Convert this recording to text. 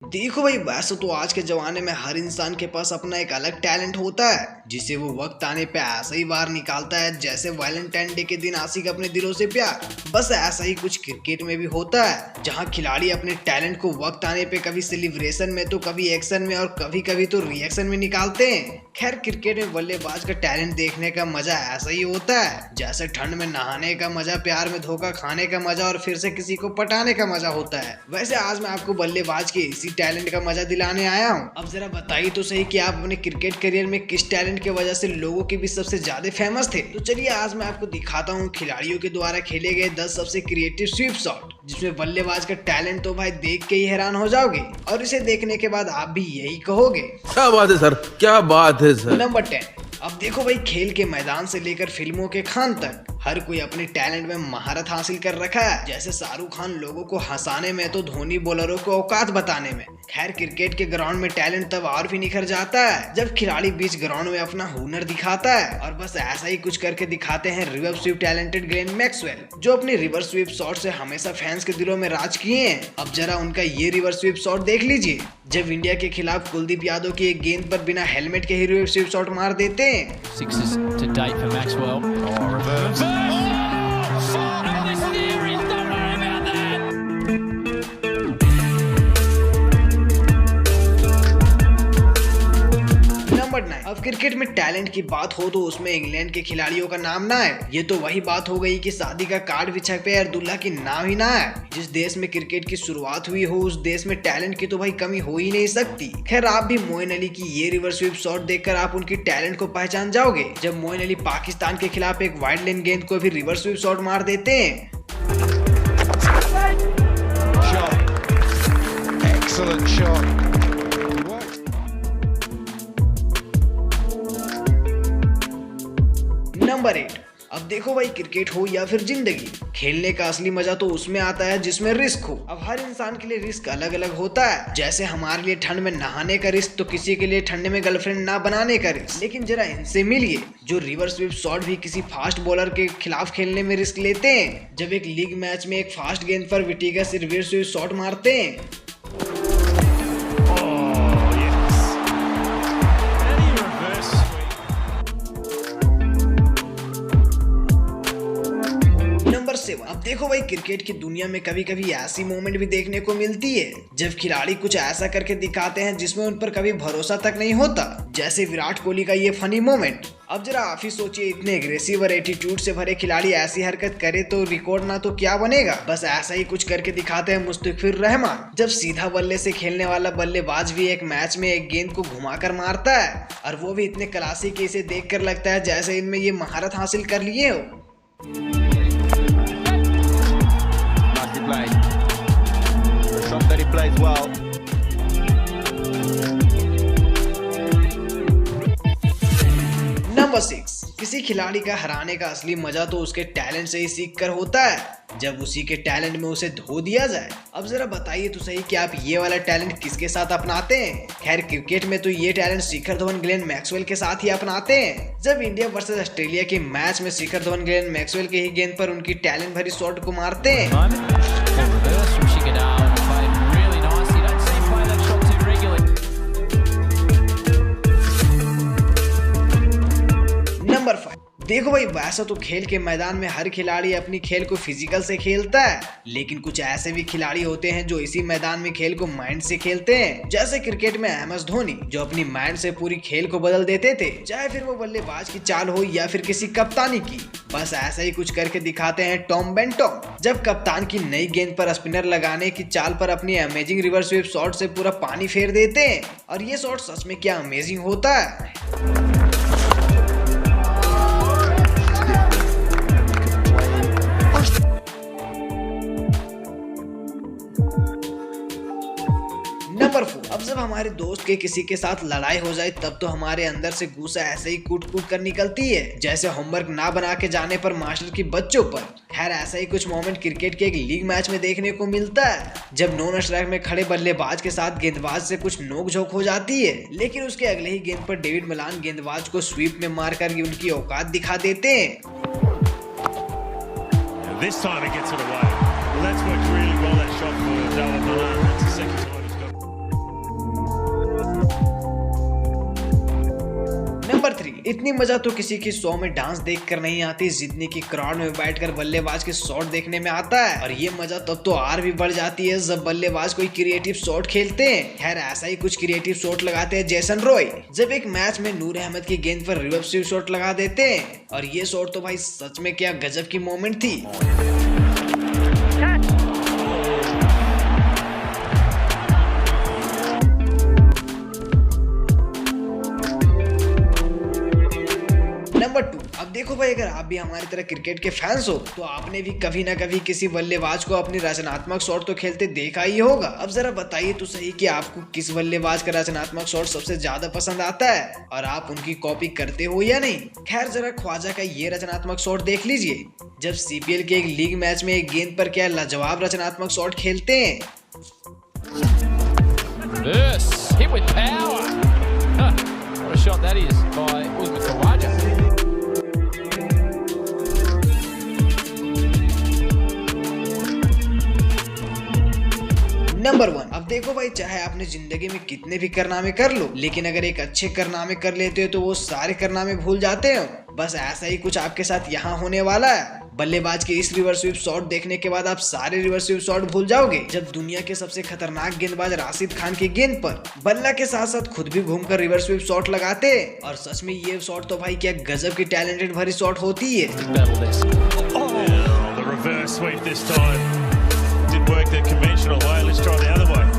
देखो भाई, वैसे तो आज के जमाने में हर इंसान के पास अपना एक अलग टैलेंट होता है जिसे वो वक्त आने पे ऐसा ही बाहर निकालता है जैसे वैलेंटाइन डे के दिन आशिक अपने दिलों से प्यार। बस ऐसा ही कुछ क्रिकेट में भी होता है, जहां खिलाड़ी अपने टैलेंट को वक्त आने पे कभी सेलिब्रेशन में तो कभी एक्शन में और कभी कभी तो रिएक्शन में निकालते हैं। खैर, क्रिकेट में बल्लेबाज का टैलेंट देखने का मजा ऐसा ही होता है जैसे ठंड में नहाने का मजा, प्यार में धोखा खाने का मजा और फिर से किसी को पटाने का मजा होता है। वैसे आज मैं आपको बल्लेबाज के इसी टैलेंट का मजा दिलाने आया हूँ। अब जरा बताइए तो सही कि आप अपने क्रिकेट करियर में किस टैलेंट की वजह से लोगों के बीच सबसे ज्यादा फेमस थे। तो चलिए आज मैं आपको दिखाता हूँ खिलाड़ियों के द्वारा खेले गए 10 सबसे क्रिएटिव स्वीप शॉट, जिसमें बल्लेबाज का टैलेंट तो भाई देख के ही हैरान हो जाओगे और इसे देखने के बाद आप भी यही कहोगे, क्या बात है सर, क्या बात है सर। नंबर 10। अब देखो भाई, खेल के मैदान से लेकर फिल्मों के खान तक हर कोई अपने टैलेंट में महारत हासिल कर रखा है। जैसे शाहरुख खान लोगों को हंसाने में तो धोनी बॉलरों को औकात बताने में। खैर, क्रिकेट के ग्राउंड में टैलेंट तब और भी निखर जाता है जब खिलाड़ी बीच ग्राउंड में अपना हुनर दिखाता है। और बस ऐसा ही कुछ करके दिखाते हैं reverse sweep talented Glenn Maxwell, जो अपनी रिवर्स स्वीप शॉट से हमेशा फैंस के दिलों में राज किए हैं। अब जरा उनका ये रिवर्स स्वीप शॉट देख लीजिए, जब इंडिया के खिलाफ कुलदीप यादव की एक गेंद पर बिना हेलमेट के ही रिवर्स स्वीप शॉट मार देते हैं। Sixes to date for Maxwell. Oh, reverse. And the steering, don't worry about that. Number 9। अब क्रिकेट में टैलेंट की बात हो तो उसमें इंग्लैंड के खिलाड़ियों का नाम ना है। ये तो वही बात हो गई कि शादी का कार्ड बिछा पे अब्दुल्ला की नाम ही ना है। जिस देश में क्रिकेट की शुरुआत हुई हो उस देश में टैलेंट की तो भाई कमी हो ही नहीं सकती। खैर, आप भी मोइन अली की ये रिवर्स स्वीप शॉट देखकर आप उनकी टैलेंट को पहचान जाओगे, जब मोइन अली पाकिस्तान के खिलाफ एक वाइड लेन गेंद को भी रिवर्स स्वीप शॉट मार देते हैं। Excellent shot. नंबर 8। अब देखो भाई, क्रिकेट हो या फिर जिंदगी, खेलने का असली मजा तो उसमें आता है जिसमें रिस्क हो। अब हर इंसान के लिए रिस्क अलग अलग होता है। जैसे हमारे लिए ठंड में नहाने का रिस्क तो किसी के लिए ठंड में गर्लफ्रेंड ना बनाने का रिस्क। लेकिन जरा इनसे मिलिए जो रिवर्स स्वीप शॉट भी किसी फास्ट बॉलर के खिलाफ खेलने में रिस्क लेते हैं, जब एक लीग मैच में एक फास्ट गेंद पर विटिगस रिवर्स स्वीप शॉट मारते हैं। अब देखो भाई, क्रिकेट की दुनिया में कभी कभी ऐसी मोमेंट भी देखने को मिलती है जब खिलाड़ी कुछ ऐसा करके दिखाते हैं जिसमें उन पर कभी भरोसा तक नहीं होता, जैसे विराट कोहली का ये फनी मोमेंट। अब जरा आप ही सोचिए, इतने एग्रेसिव और एटीट्यूड से भरे खिलाड़ी ऐसी हरकत करे तो रिकॉर्ड ना तो क्या बनेगा। बस ऐसा ही कुछ करके दिखाते हैं मुस्तफिर रहमान, जब सीधा बल्ले से खेलने वाला बल्लेबाज भी एक मैच में एक गेंद को घुमाकर मारता है, और वो भी इतने क्लासी कि इसे देखकर लगता है जैसे इनमें ये महारत हासिल कर लिए हो। Somebody plays well. नंबर 6। किसी खिलाड़ी का हराने का असली मजा तो उसके टैलेंट से ही सीख कर होता है, जब उसी के टैलेंट में उसे धो दिया जाए। अब जरा बताइए तो सही कि आप ये वाला टैलेंट किसके साथ अपनाते हैं। खैर, क्रिकेट में तो ये talent Shikhar Dhawan, Glenn Maxwell के साथ ही अपनाते हैं। जब इंडिया वर्सेस ऑस्ट्रेलिया के मैच में शिखर धवन ग्लेन मैक्सवेल के ही गेंद पर उनकी टैलेंट भरी शॉट को मारते हैं। Reverse from Shigadar, played really nice. You don't see him play that shot too regularly. Number 5। देखो भाई, वैसा तो खेल के मैदान में हर खिलाड़ी अपनी खेल को फिजिकल से खेलता है, लेकिन कुछ ऐसे भी खिलाड़ी होते हैं जो इसी मैदान में खेल को माइंड से खेलते हैं। जैसे क्रिकेट में MS धोनी, जो अपनी माइंड से पूरी खेल को बदल देते थे, चाहे फिर वो बल्लेबाज की चाल हो या फिर किसी कप्तानी की। बस ऐसा ही कुछ करके दिखाते हैं टॉम बेंटोन, जब कप्तान की नई गेंद पर स्पिनर लगाने की चाल पर अपनी अमेजिंग रिवर्स स्वीप शॉट से पूरा पानी फेर देते हैं। और ये शॉट सच में क्या अमेजिंग होता है। नंबर 4। अब जब हमारे दोस्त के किसी के साथ लड़ाई हो जाए तब तो हमारे अंदर से गुस्सा ऐसे ही कूट कूट कर निकलती है, जैसे होमवर्क ना बना के जाने पर मास्टर की बच्चों पर। खैर, ऐसा ही कुछ मोमेंट क्रिकेट के एक लीग मैच में देखने को मिलता है, जब नॉन स्ट्राइक में खड़े बल्लेबाज के साथ गेंदबाज से कुछ नोकझोंक हो जाती है, लेकिन उसके अगले ही गेंद पर डेविड मलान गेंदबाज को स्वीप में मारकर उनकी औकात दिखा देते हैं। This time he gets it away. Well, that's worked really well, that shot for David Malan. That's the second time he's got it. इतनी मजा तो किसी की 100 में डांस देखकर नहीं आती जितनी की क्राउड में बैठकर बल्लेबाज के शॉट देखने में आता है। और ये मजा तब तो और भी बढ़ जाती है जब बल्लेबाज कोई क्रिएटिव शॉट खेलते हैं। खैर ऐसा ही कुछ क्रिएटिव शॉट लगाते हैं जेसन रॉय, जब एक मैच में नूर अहमद की गेंद पर रिवर्स स्वीप शॉट लगा देते हैं। और ये शॉट तो भाई सच में क्या गजब की मोमेंट थी। नंबर 2, अब देखो भाई, अगर आप भी हमारी तरह क्रिकेट के फैंस हो तो आपने भी कभी ना कभी किसी बल्लेबाज को अपनी रचनात्मक शॉट तो खेलते देखा ही होगा। अब जरा बताइए तो सही कि आपको किस बल्लेबाज का रचनात्मक शॉट सबसे ज्यादा पसंद आता है और आप उनकी कॉपी करते हो या नहीं। खैर जरा ख्वाजा का ये रचनात्मक शॉट देख लीजिए, जब सीपीएल के एक लीग मैच में एक गेंद पर क्या लाजवाब रचनात्मक शॉट खेलते हैं। This hit with power. Huh, what a shot that is by Usman Khawaja. Number 1, अब देखो भाई, चाहे आपने जिंदगी में कितने भी कारनामे कर लो, लेकिन अगर एक अच्छे कारनामे कर लेते हो तो वो सारे कारनामे भूल जाते हो। बस ऐसा ही कुछ आपके साथ यहाँ होने वाला है। बल्लेबाज के इस रिवर्स स्वीप शॉट देखने के बाद आप सारे रिवर्स स्वीप शॉट भूल जाओगे। जब दुनिया के सबसे खतरनाक गेंदबाज राशिद खान की गेंद पर बल्ला के साथ साथ खुद भी घूमकर रिवर्स स्वीप शॉट लगाते हैं। और सच में ये शॉट तो भाई क्या गजब की टैलेंटेड भरी शॉट होती है। Battle this. The reverse sweep this time. Didn't work the conventional way. Let's try the other way.